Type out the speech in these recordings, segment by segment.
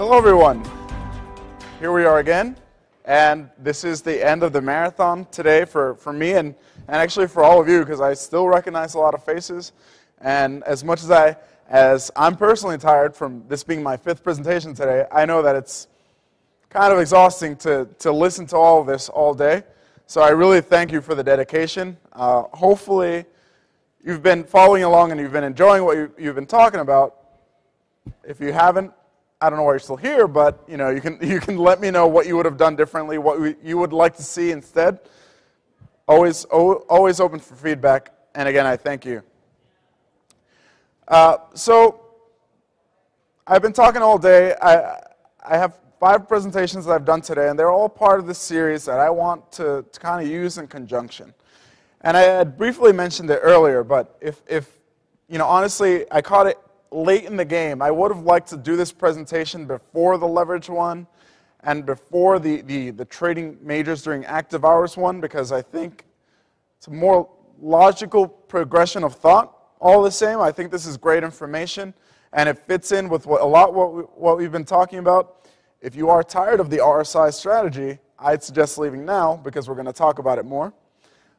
Hello everyone, here we are again, and this is the end of the marathon today for me and actually for all of you, because I still recognize a lot of faces, and as much as I'm personally tired from this being my 5th presentation today, I know that it's kind of exhausting to listen to all of this all day, so I really thank you for the dedication. Hopefully you've been following along and you've been enjoying what you've been talking about. If you haven't, I don't know why you're still here, but you can let me know what you would have done differently, what you would like to see instead. Always open for feedback, and again, I thank you. So I've been talking all day. I have 5 presentations that I've done today, and they're all part of this series that I want to kind of use in conjunction. And I had briefly mentioned it earlier, but if honestly, I caught it late in the game. I would have liked to do this presentation before the leverage one and before the trading majors during active hours one, because I think it's a more logical progression of thought. All the same, I think this is great information, and it fits in with what we've been talking about. If you are tired of the RSI strategy, I'd suggest leaving now, because we're going to talk about it more.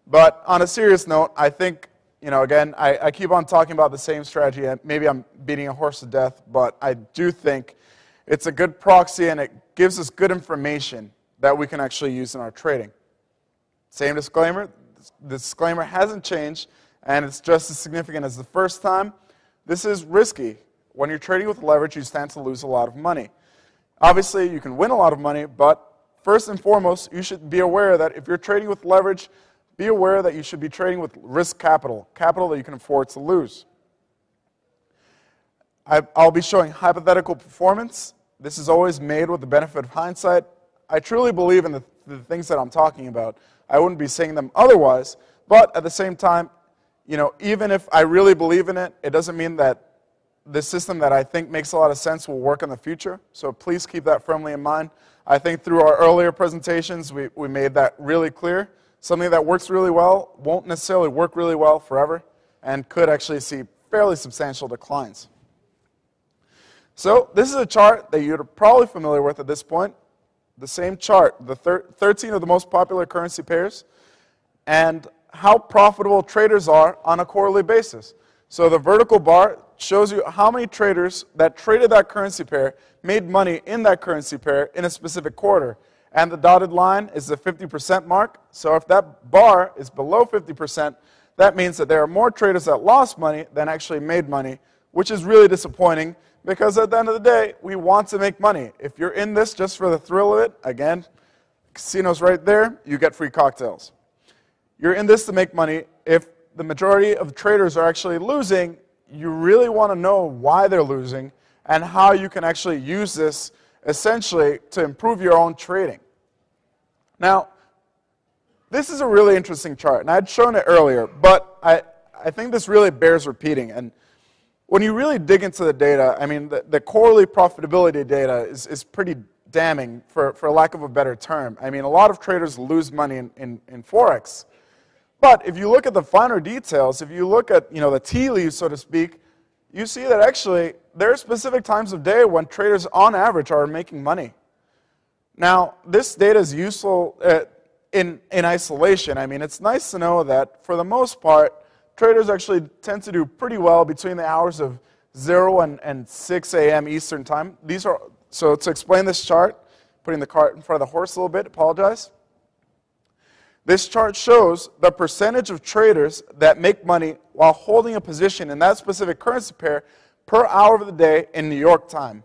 But on a serious note, I think, again, I keep on talking about the same strategy, and maybe I'm beating a horse to death, but I do think it's a good proxy, and it gives us good information that we can actually use in our trading. Same disclaimer. The disclaimer hasn't changed, and it's just as significant as the first time. This is risky. When you're trading with leverage, you stand to lose a lot of money. Obviously, you can win a lot of money, but first and foremost, you should be aware that if you're trading with leverage, be aware that you should be trading with risk capital that you can afford to lose. I'll be showing hypothetical performance. This is always made with the benefit of hindsight. I truly believe in the things that I'm talking about. I wouldn't be saying them otherwise, but at the same time, even if I really believe in it, it doesn't mean that the system that I think makes a lot of sense will work in the future. So please keep that firmly in mind. I think through our earlier presentations, we made that really clear. Something that works really well won't necessarily work really well forever and could actually see fairly substantial declines. So this is a chart that you're probably familiar with at this point. The same chart, the 13 of the most popular currency pairs, and how profitable traders are on a quarterly basis. So the vertical bar shows you how many traders that traded that currency pair made money in that currency pair in a specific quarter. And the dotted line is the 50% mark. So if that bar is below 50%, that means that there are more traders that lost money than actually made money, which is really disappointing, because at the end of the day, we want to make money. If you're in this just for the thrill of it, again, casino's right there, you get free cocktails. You're in this to make money. If the majority of traders are actually losing, you really want to know why they're losing and how you can actually use this essentially to improve your own trading. Now, this is a really interesting chart, and I'd shown it earlier, but I think this really bears repeating. And when you really dig into the data, I mean, the quarterly profitability data is pretty damning, for lack of a better term. I mean, a lot of traders lose money in Forex. But if you look at the finer details, if you look at the tea leaves, so to speak, you see that actually there are specific times of day when traders on average are making money. Now, this data is useful in isolation. I mean, it's nice to know that for the most part, traders actually tend to do pretty well between the hours of 0 and 6 a.m. Eastern time. So to explain this chart, putting the cart in front of the horse a little bit, apologize. This chart shows the percentage of traders that make money while holding a position in that specific currency pair per hour of the day in New York time.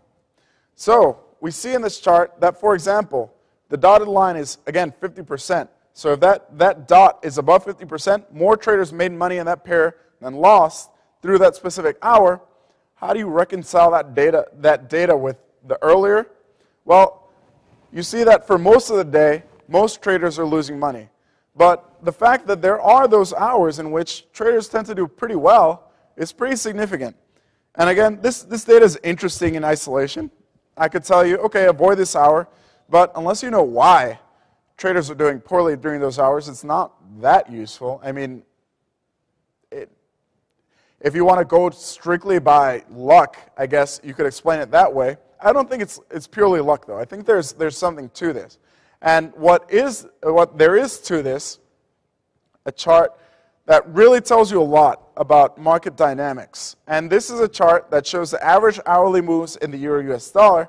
So we see in this chart that, for example, the dotted line is, again, 50%. So if that dot is above 50%, more traders made money in that pair than lost through that specific hour. How do you reconcile that data with the earlier? Well, you see that for most of the day, most traders are losing money. But the fact that there are those hours in which traders tend to do pretty well is pretty significant. And again, this data is interesting in isolation. I could tell you, okay, avoid this hour, but unless you know why traders are doing poorly during those hours, it's not that useful. I mean, if you want to go strictly by luck, I guess you could explain it that way. I don't think it's purely luck, though. I think there's something to this. And what there is to this, a chart that really tells you a lot about market dynamics. And this is a chart that shows the average hourly moves in the euro-US dollar.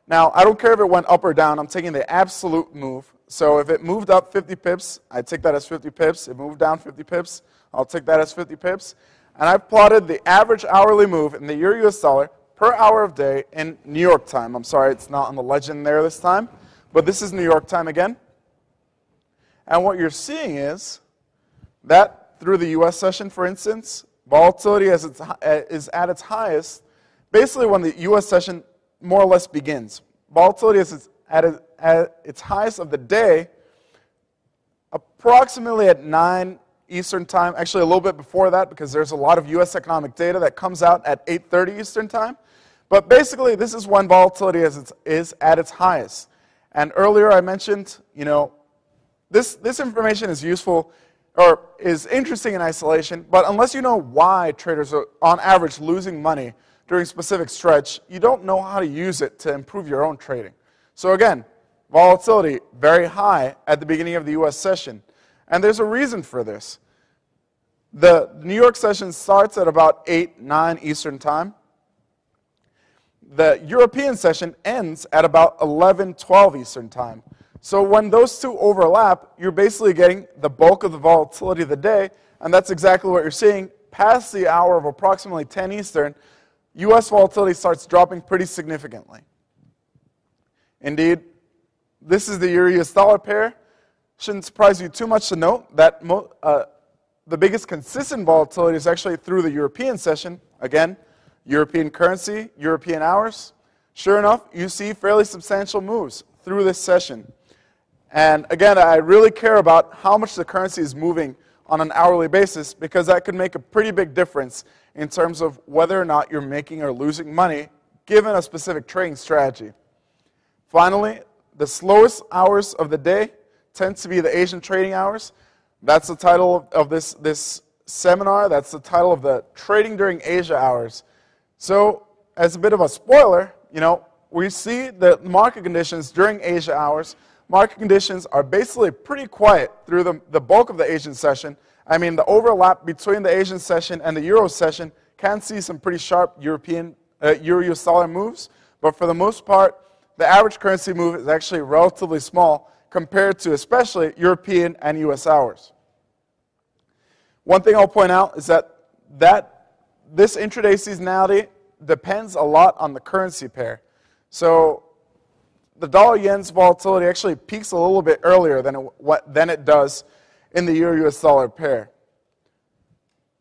Now, I don't care if it went up or down. I'm taking the absolute move. So if it moved up 50 pips, I take that as 50 pips. It moved down 50 pips, I'll take that as 50 pips. And I've plotted the average hourly move in the euro-US dollar per hour of day in New York time. I'm sorry, it's not on the legend there this time, but this is New York time again. And what you're seeing is that through the US session, for instance, volatility is at its highest basically when the US session more or less begins. Volatility is at its highest of the day approximately at 9 Eastern time, actually a little bit before that because there's a lot of US economic data that comes out at 8:30 Eastern time. But basically, this is when volatility is at its highest. And earlier I mentioned, this information is useful or is interesting in isolation, but unless you know why traders are on average losing money during a specific stretch, you don't know how to use it to improve your own trading. So again, volatility very high at the beginning of the US session. And there's a reason for this. The New York session starts at about 8, 9 Eastern time. The European session ends at about 11, 12 Eastern time. So when those two overlap, you're basically getting the bulk of the volatility of the day, and that's exactly what you're seeing. Past the hour of approximately 10 Eastern, US volatility starts dropping pretty significantly. Indeed, this is the euro-US dollar pair. Shouldn't surprise you too much to note that the biggest consistent volatility is actually through the European session. Again, European currency, European hours. Sure enough, you see fairly substantial moves through this session. And again, I really care about how much the currency is moving on an hourly basis because that could make a pretty big difference in terms of whether or not you're making or losing money given a specific trading strategy. Finally, the slowest hours of the day tends to be the Asian trading hours. That's the title of this seminar. That's the title of the Trading During Asia Hours. So, as a bit of a spoiler, we see the market conditions during Asia hours. Market conditions are basically pretty quiet through the bulk of the Asian session. I mean, the overlap between the Asian session and the Euro session can see some pretty sharp Euro-US dollar moves, but for the most part, the average currency move is actually relatively small compared to especially European and US hours. One thing I'll point out is that this intraday seasonality depends a lot on the currency pair. So the dollar-yen's volatility actually peaks a little bit earlier than it does in the euro-US dollar pair.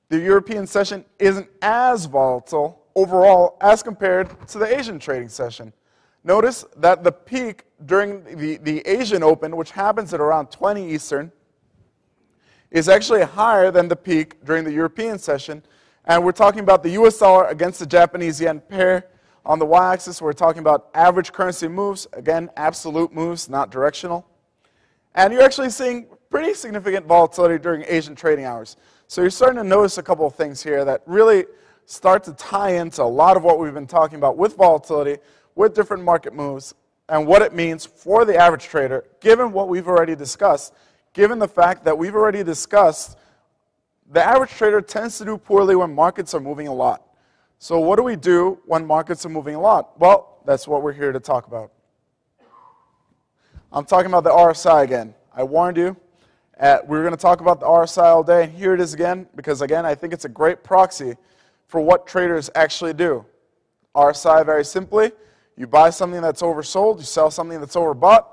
The European session isn't as volatile overall as compared to the Asian trading session. Notice that the peak during the Asian Open, which happens at around 20 Eastern, is actually higher than the peak during the European session. And we're talking about the US dollar against the Japanese yen pair. On the y-axis, we're talking about average currency moves. Again, absolute moves, not directional. And you're actually seeing pretty significant volatility during Asian trading hours. So you're starting to notice a couple of things here that really start to tie into a lot of what we've been talking about with volatility, with different market moves, and what it means for the average trader, given what we've already discussed, given the fact that we've already discussed the average trader tends to do poorly when markets are moving a lot. So what do we do when markets are moving a lot? Well, that's what we're here to talk about. I'm talking about the RSI again. I warned you. We were going to talk about the RSI all day, and here it is again, because again, I think it's a great proxy for what traders actually do. RSI, very simply, you buy something that's oversold, you sell something that's overbought.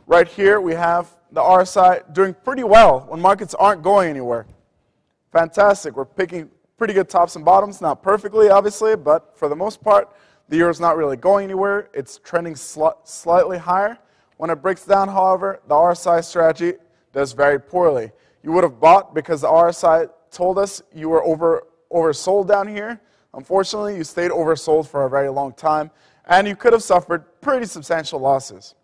Right here, we have the RSI doing pretty well when markets aren't going anywhere. Fantastic. We're picking pretty good tops and bottoms, not perfectly, obviously, but for the most part, the euro's not really going anywhere. It's trending slightly higher. When it breaks down, however, the RSI strategy does very poorly. You would have bought because the RSI told us you were oversold down here. Unfortunately, you stayed oversold for a very long time, and you could have suffered pretty substantial losses.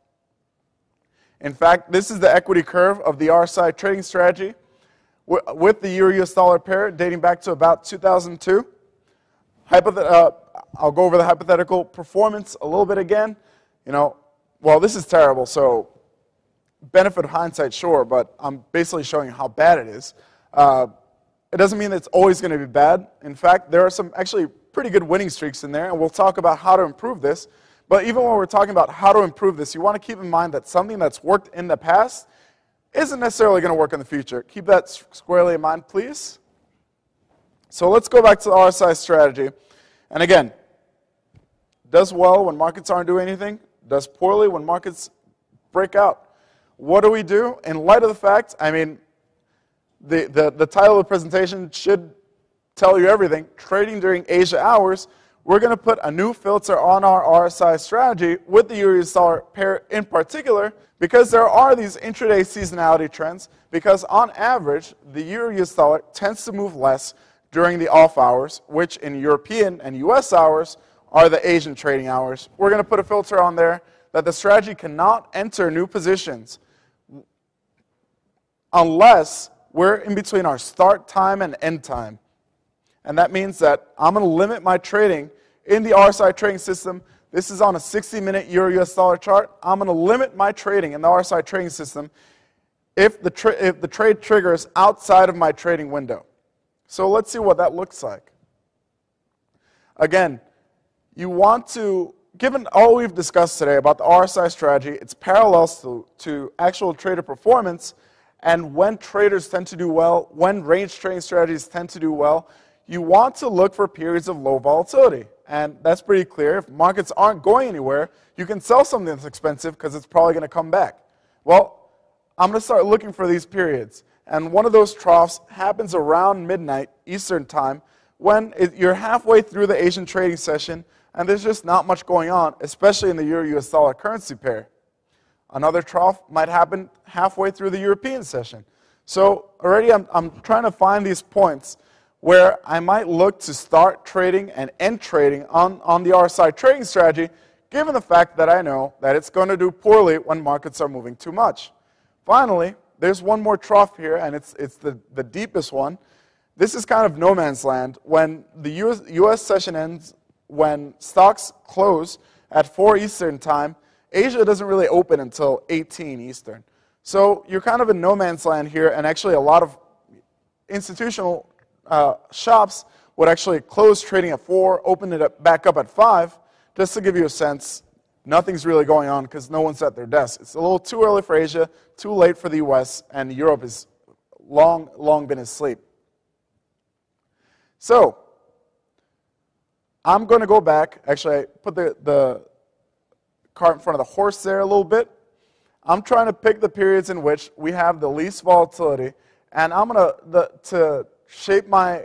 In fact, this is the equity curve of the RSI trading strategy with the euro-US dollar pair dating back to about 2002. I'll go over the hypothetical performance a little bit again. Well, this is terrible, so benefit of hindsight, sure, but I'm basically showing you how bad it is. It doesn't mean that it's always going to be bad. In fact, there are some actually pretty good winning streaks in there, and we'll talk about how to improve this. But even when we're talking about how to improve this, you want to keep in mind that something that's worked in the past isn't necessarily going to work in the future. Keep that squarely in mind, please. So let's go back to the RSI strategy. And again, does well when markets aren't doing anything, does poorly when markets break out. What do we do? In light of the fact, I mean, the title of the presentation should tell you everything. Trading during Asia hours, we're going to put a new filter on our RSI strategy with the euro-US dollar pair in particular, because there are these intraday seasonality trends, because on average, the euro-US dollar tends to move less during the off hours, which in European and US hours are the Asian trading hours. We're going to put a filter on there that the strategy cannot enter new positions unless we're in between our start time and end time. And that means that I'm going to limit my trading in the RSI trading system. This is on a 60-minute euro-US dollar chart. I'm going to limit my trading in the RSI trading system if the trade triggers outside of my trading window. So let's see what that looks like. Again, you want to, given all we've discussed today about the RSI strategy, its parallels to actual trader performance, and when traders tend to do well, when range trading strategies tend to do well, you want to look for periods of low volatility. And that's pretty clear. If markets aren't going anywhere, you can sell something that's expensive because it's probably going to come back. Well, I'm going to start looking for these periods. And one of those troughs happens around midnight Eastern time when you're halfway through the Asian trading session and there's just not much going on, especially in the euro-US dollar currency pair. Another trough might happen halfway through the European session. So already I'm trying to find these points where I might look to start trading and end trading on the RSI trading strategy, given the fact that I know that it's going to do poorly when markets are moving too much. Finally, there's one more trough here, and it's the deepest one. This is kind of no man's land. When the US session ends, when stocks close at 4 Eastern time, Asia doesn't really open until 18 Eastern. So you're kind of in no man's land here, and actually a lot of institutional shops would actually close trading at 4, open it back up at 5, just to give you a sense. Nothing's really going on because no one's at their desk. It's a little too early for Asia, too late for the US, and Europe is long been asleep. So I'm going to go back. Actually, I put the cart in front of the horse there a little bit. I'm trying to pick the periods in which we have the least volatility, and I'm going to shape my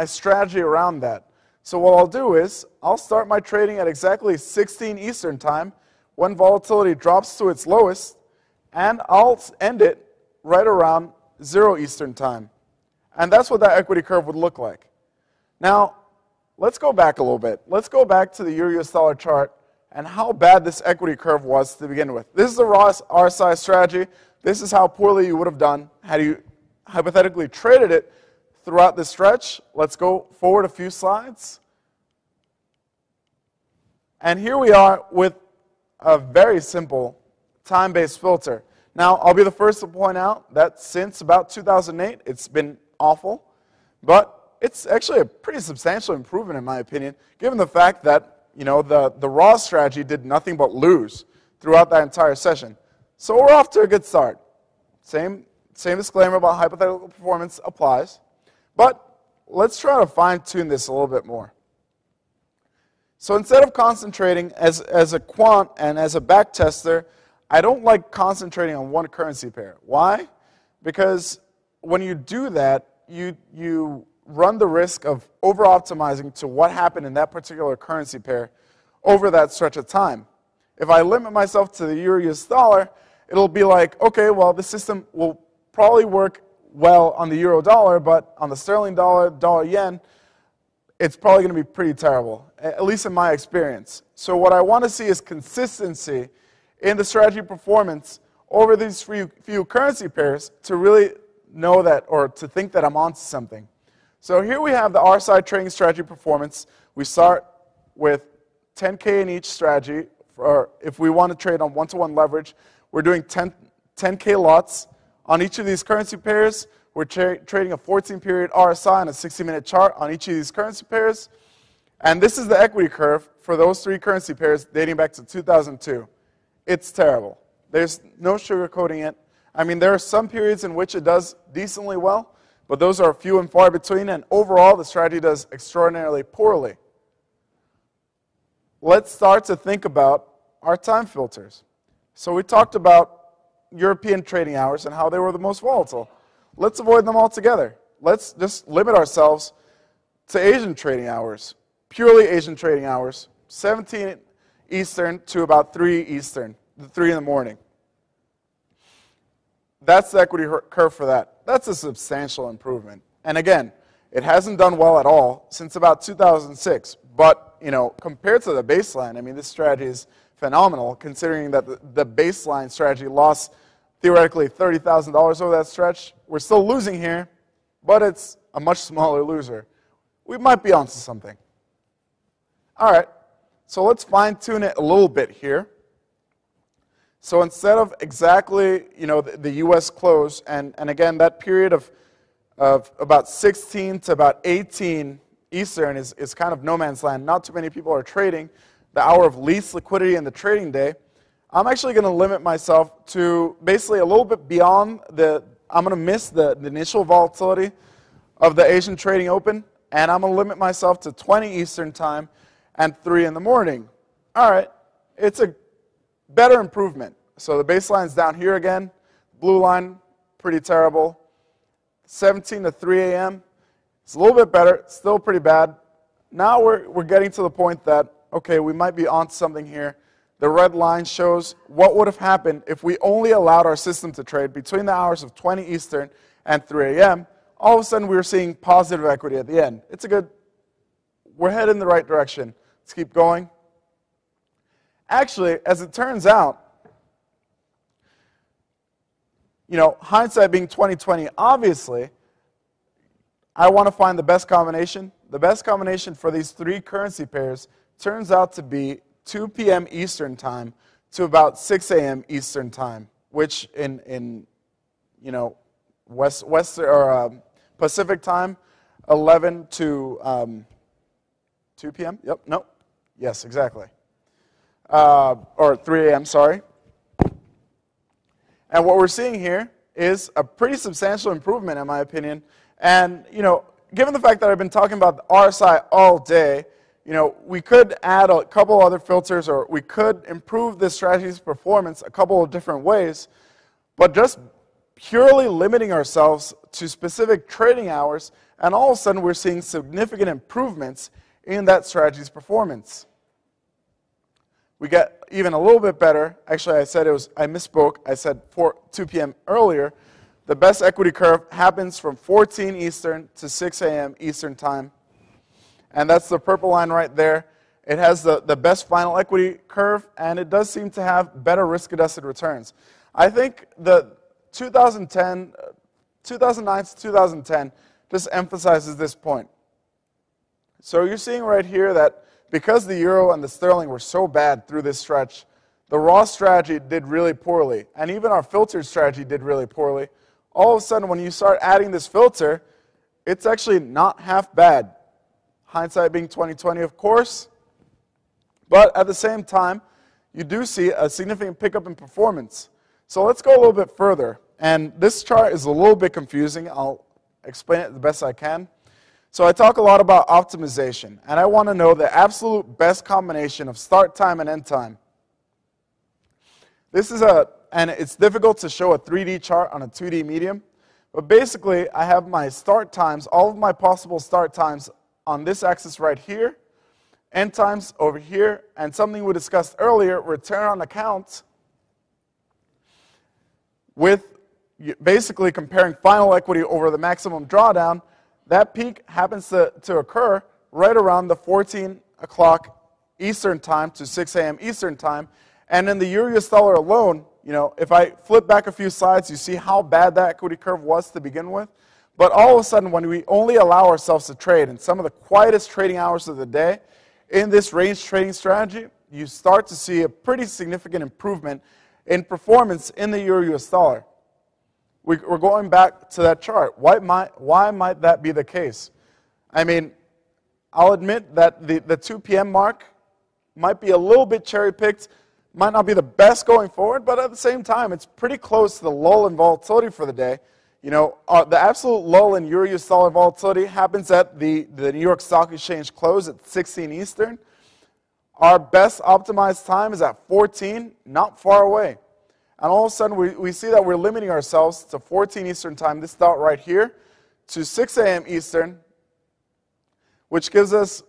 strategy around that. So what I'll do is I'll start my trading at exactly 16 Eastern time when volatility drops to its lowest, and I'll end it right around 0 Eastern time. And that's what that equity curve would look like. Now, let's go back a little bit. Let's go back to the euro-US dollar chart and how bad this equity curve was to begin with. This is the raw RSI strategy. This is how poorly you would have done had you hypothetically traded it throughout this stretch. Let's go forward a few slides. And here we are with a very simple time-based filter. Now, I'll be the first to point out that since about 2008, it's been awful. But it's actually a pretty substantial improvement, in my opinion, given the fact that the raw strategy did nothing but lose throughout that entire session. So we're off to a good start. Same disclaimer about hypothetical performance applies. But let's try to fine-tune this a little bit more. So instead of concentrating as a quant and as a backtester, I don't like concentrating on one currency pair. Why? Because when you do that, you run the risk of over-optimizing to what happened in that particular currency pair over that stretch of time. If I limit myself to the euro-US dollar, it'll be like, okay, well, the system will probably work well on the euro dollar, but on the sterling dollar, dollar yen, it's probably going to be pretty terrible, at least in my experience. So what I want to see is consistency in the strategy performance over these few currency pairs to really know that, or to think that I'm onto something. So here we have the RSI trading strategy performance. We start with 10K in each strategy. Or if we want to trade on one-to-one leverage, we're doing 10K lots on each of these currency pairs. We're trading a 14-period RSI on a 60-minute chart on each of these currency pairs. And this is the equity curve for those three currency pairs dating back to 2002. It's terrible. There's no sugarcoating it. I mean, there are some periods in which it does decently well, but those are few and far between, and overall, the strategy does extraordinarily poorly. Let's start to think about our time filters. So we talked about European trading hours and how they were the most volatile. Let's avoid them altogether. Let's just limit ourselves to Asian trading hours, purely Asian trading hours, 17 Eastern to about 3 Eastern, 3 in the morning. That's the equity curve for that. That's a substantial improvement. And again, it hasn't done well at all since about 2006. But, you know, compared to the baseline, I mean, this strategy is phenomenal, considering that the baseline strategy lost theoretically $30,000 over that stretch. We're still losing here, but it's a much smaller loser. We might be onto something. All right, so let's fine-tune it a little bit here. So instead of exactly, you know, the U.S. close, and again, that period of about 16 to about 18 Eastern is kind of no man's land. Not too many people are trading. The hour of least liquidity in the trading day. I'm actually going to limit myself to basically a little bit beyond I'm going to miss the initial volatility of the Asian trading open, and I'm going to limit myself to 20 Eastern time and 3 in the morning. All right, it's a better improvement. So the baseline's down here again. Blue line, pretty terrible. 17 to 3 a.m. It's a little bit better, still pretty bad. Now we're getting to the point that, okay, we might be onto something here. The red line shows what would have happened if we only allowed our system to trade between the hours of 20 Eastern and 3 a.m. All of a sudden, we're seeing positive equity at the end. It's a good, we're headed in the right direction. Let's keep going. Actually, as it turns out, you know, hindsight being 20/20, obviously, I want to find the best combination. The best combination for these three currency pairs turns out to be 2 p.m. Eastern time to about 6 a.m. Eastern time, which in you know, Pacific time, 11 to 2 p.m. Yep, no, yes, exactly. Or 3 a.m., sorry. And what we're seeing here is a pretty substantial improvement, in my opinion. And, you know, given the fact that I've been talking about the RSI all day, you know, we could add a couple other filters, or we could improve this strategy's performance a couple of different ways. But just purely limiting ourselves to specific trading hours, and all of a sudden we're seeing significant improvements in that strategy's performance. We get even a little bit better. Actually, I misspoke. I said 2 p.m. earlier. The best equity curve happens from 14 Eastern to 6 a.m. Eastern time. And that's the purple line right there. It has the best final equity curve, and it does seem to have better risk-adjusted returns. I think the 2009 to 2010 just emphasizes this point. So you're seeing right here that because the euro and the sterling were so bad through this stretch, the raw strategy did really poorly, and even our filtered strategy did really poorly. All of a sudden, when you start adding this filter, it's actually not half bad. Hindsight being 20/20, of course, but at the same time, you do see a significant pickup in performance. So let's go a little bit further, and this chart is a little bit confusing. I'll explain it the best I can. So I talk a lot about optimization, and I want to know the absolute best combination of start time and end time. And it's difficult to show a 3D chart on a 2D medium, but basically I have my start times, all of my possible start times on this axis right here, end times over here, and something we discussed earlier, return on account, with basically comparing final equity over the maximum drawdown. That peak happens to occur right around the 14 o'clock Eastern time to 6 a.m. Eastern time. And in the euro-US dollar alone, you know, if I flip back a few slides, you see how bad that equity curve was to begin with. But all of a sudden, when we only allow ourselves to trade in some of the quietest trading hours of the day, in this range trading strategy, you start to see a pretty significant improvement in performance in the euro-US dollar. We're going back to that chart. Why might that be the case? I mean, I'll admit that the 2 p.m. mark might be a little bit cherry-picked, might not be the best going forward, but at the same time, it's pretty close to the lull in volatility for the day. You know, the absolute lull in euro-US dollar volatility happens at the New York Stock Exchange close at 16 Eastern. Our best optimized time is at 14, not far away. And all of a sudden, we see that we're limiting ourselves to 14 Eastern time, this dot right here, to 6 a.m. Eastern, which gives us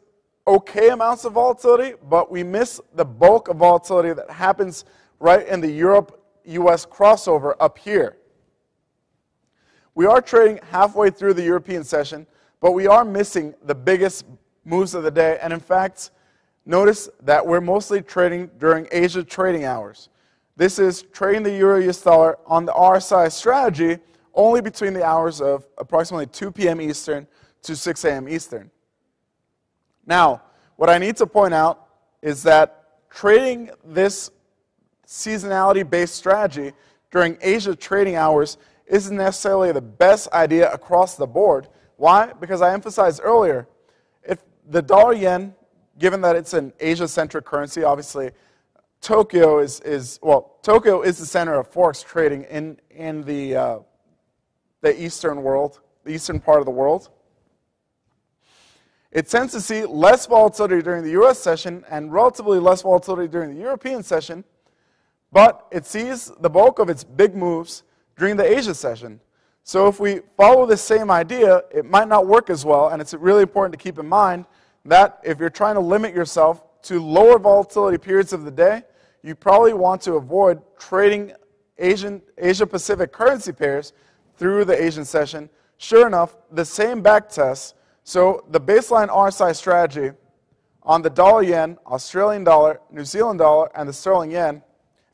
okay amounts of volatility, but we miss the bulk of volatility that happens right in the Europe-US crossover up here. We are trading halfway through the European session, but we are missing the biggest moves of the day. And in fact, notice that we're mostly trading during Asia trading hours. This is trading the euro-US dollar on the RSI strategy only between the hours of approximately 2 p.m. Eastern to 6 a.m. Eastern. Now, what I need to point out is that trading this seasonality-based strategy during Asia trading hours isn't necessarily the best idea across the board. Why? Because I emphasized earlier, if the dollar-yen, given that it's an Asia-centric currency, obviously, Tokyo is the center of Forex trading in the Eastern world, the eastern part of the world. It tends to see less volatility during the US session and relatively less volatility during the European session, but it sees the bulk of its big moves during the Asia session. So if we follow this same idea, it might not work as well, and it's really important to keep in mind that if you're trying to limit yourself to lower volatility periods of the day, you probably want to avoid trading Asia-Pacific currency pairs through the Asian session. Sure enough, the same back test. So the baseline RSI strategy on the dollar-yen, Australian dollar, New Zealand dollar, and the sterling yen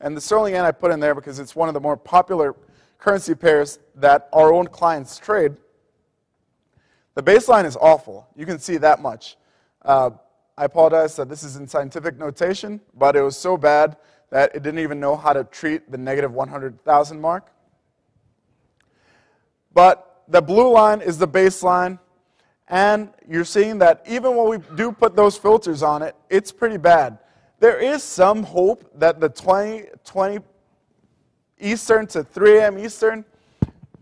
I put in there because it's one of the more popular currency pairs that our own clients trade. The baseline is awful. You can see that much. I apologize that this is in scientific notation, but it was so bad that it didn't even know how to treat the negative 100,000 mark. But the blue line is the baseline. And you're seeing that even when we do put those filters on it, it's pretty bad. There is some hope that the 20 Eastern to 3 a.m. Eastern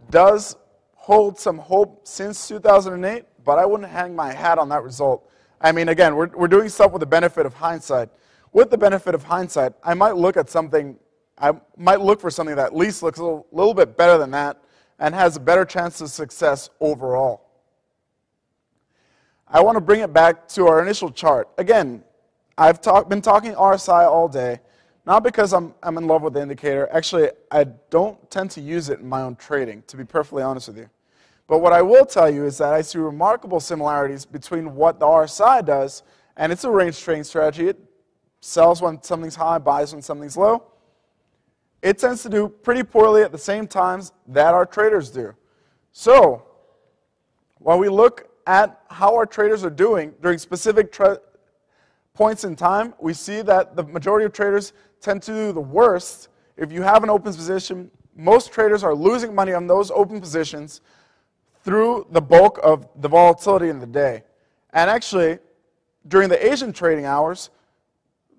does hold some hope since 2008, but I wouldn't hang my hat on that result. I mean, again, we're doing stuff with the benefit of hindsight. With the benefit of hindsight, I might look for something that at least looks a little bit better than that and has a better chance of success overall. I want to bring it back to our initial chart. Again, I've been talking RSI all day, not because I'm in love with the indicator. Actually, I don't tend to use it in my own trading, to be perfectly honest with you. But what I will tell you is that I see remarkable similarities between what the RSI does, and it's a range trading strategy. It sells when something's high, buys when something's low. It tends to do pretty poorly at the same times that our traders do. So, while we look at how our traders are doing during specific points in time, we see that the majority of traders tend to do the worst. If you have an open position, most traders are losing money on those open positions through the bulk of the volatility in the day. And actually, during the Asian trading hours,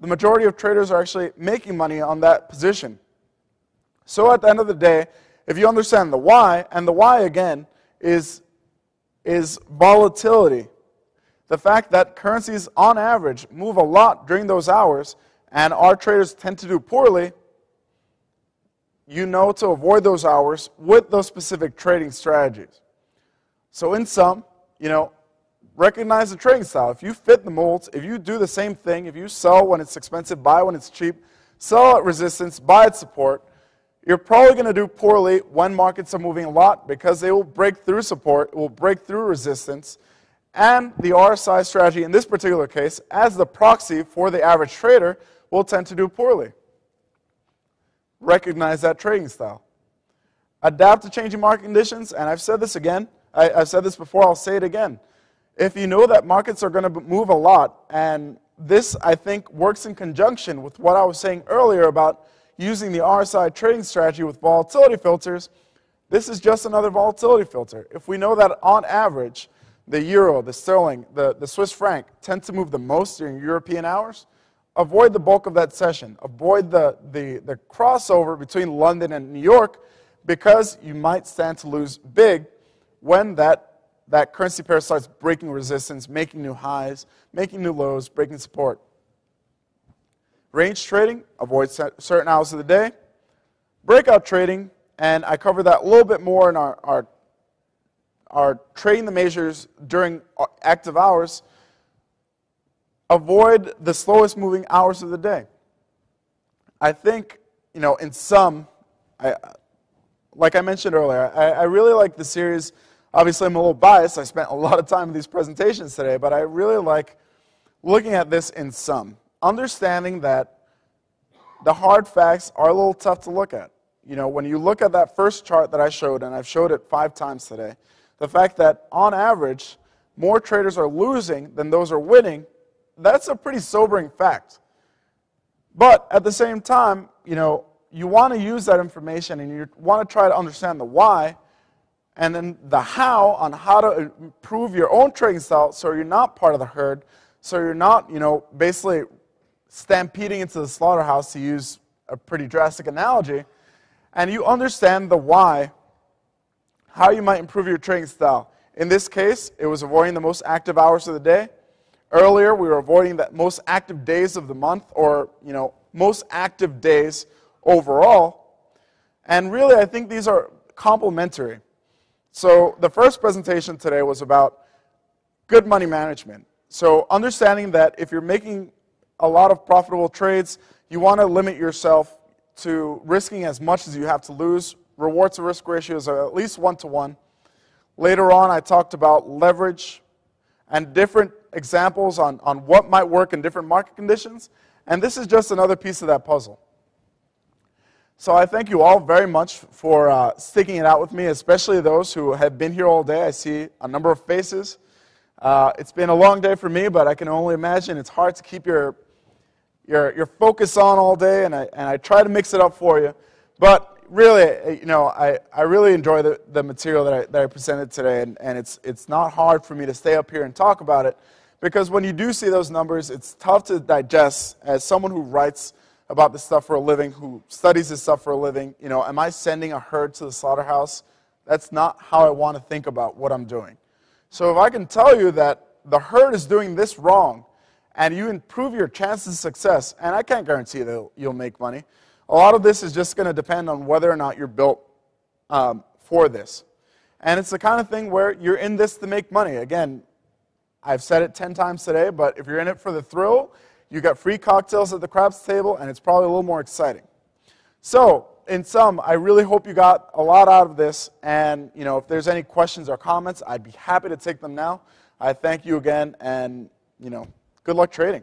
the majority of traders are actually making money on that position. So at the end of the day, if you understand the why, and the why again is volatility. The fact that currencies on average move a lot during those hours and our traders tend to do poorly, you know to avoid those hours with those specific trading strategies. So in sum, recognize the trading style. If you fit the molds, if you do the same thing, if you sell when it's expensive, buy when it's cheap, sell at resistance, buy at support, you're probably going to do poorly when markets are moving a lot because they will break through support, it will break through resistance, and the RSI strategy in this particular case, as the proxy for the average trader, will tend to do poorly. Recognize that trading style. Adapt to changing market conditions, and I've said this again, I've said this before, I'll say it again. If you know that markets are going to move a lot, and this, I think, works in conjunction with what I was saying earlier about using the RSI trading strategy with volatility filters. This is just another volatility filter. If we know that on average, the euro, the sterling, the Swiss franc tend to move the most during European hours, avoid the bulk of that session. Avoid the crossover between London and New York, because you might stand to lose big when that currency pair starts breaking resistance, making new highs, making new lows, breaking support. Range trading, avoid certain hours of the day. Breakout trading, and I cover that a little bit more in our trading the measures during active hours. Avoid the slowest moving hours of the day. I think, in sum, like I mentioned earlier, I really like the series. Obviously, I'm a little biased. I spent a lot of time in these presentations today, but I really like looking at this in sum. Understanding that the hard facts are a little tough to look at. When you look at that first chart that I showed, and I've showed it 5 times today, the fact that on average, more traders are losing than those are winning, that's a pretty sobering fact. But at the same time, you want to use that information and you want to try to understand the why and then the how on how to improve your own trading style so you're not part of the herd, so you're not, basically stampeding into the slaughterhouse, to use a pretty drastic analogy, and you understand the why, how you might improve your trading style. In this case, it was avoiding the most active hours of the day. Earlier, we were avoiding the most active days of the month, or most active days overall. And really, I think these are complementary. So the first presentation today was about good money management. So understanding that if you're making a lot of profitable trades, you want to limit yourself to risking as much as you have to lose. Reward to risk ratios are at least 1-to-1. Later on, I talked about leverage and different examples on what might work in different market conditions. And this is just another piece of that puzzle. So I thank you all very much for sticking it out with me, especially those who have been here all day. I see a number of faces. It's been a long day for me, but I can only imagine it's hard to keep your focus on all day, and I try to mix it up for you. But really, I really enjoy the material that I presented today, and it's not hard for me to stay up here and talk about it, because when you do see those numbers, it's tough to digest as someone who writes about this stuff for a living, who studies this stuff for a living. Am I sending a herd to the slaughterhouse? That's not how I want to think about what I'm doing. So if I can tell you that the herd is doing this wrong, and you improve your chances of success, and I can't guarantee that you'll make money. A lot of this is just going to depend on whether or not you're built for this. And it's the kind of thing where you're in this to make money. Again, I've said it 10 times today, but if you're in it for the thrill, you got free cocktails at the craps table, and it's probably a little more exciting. So, in sum, I really hope you got a lot out of this, and if there's any questions or comments, I'd be happy to take them now. I thank you again, and good luck trading.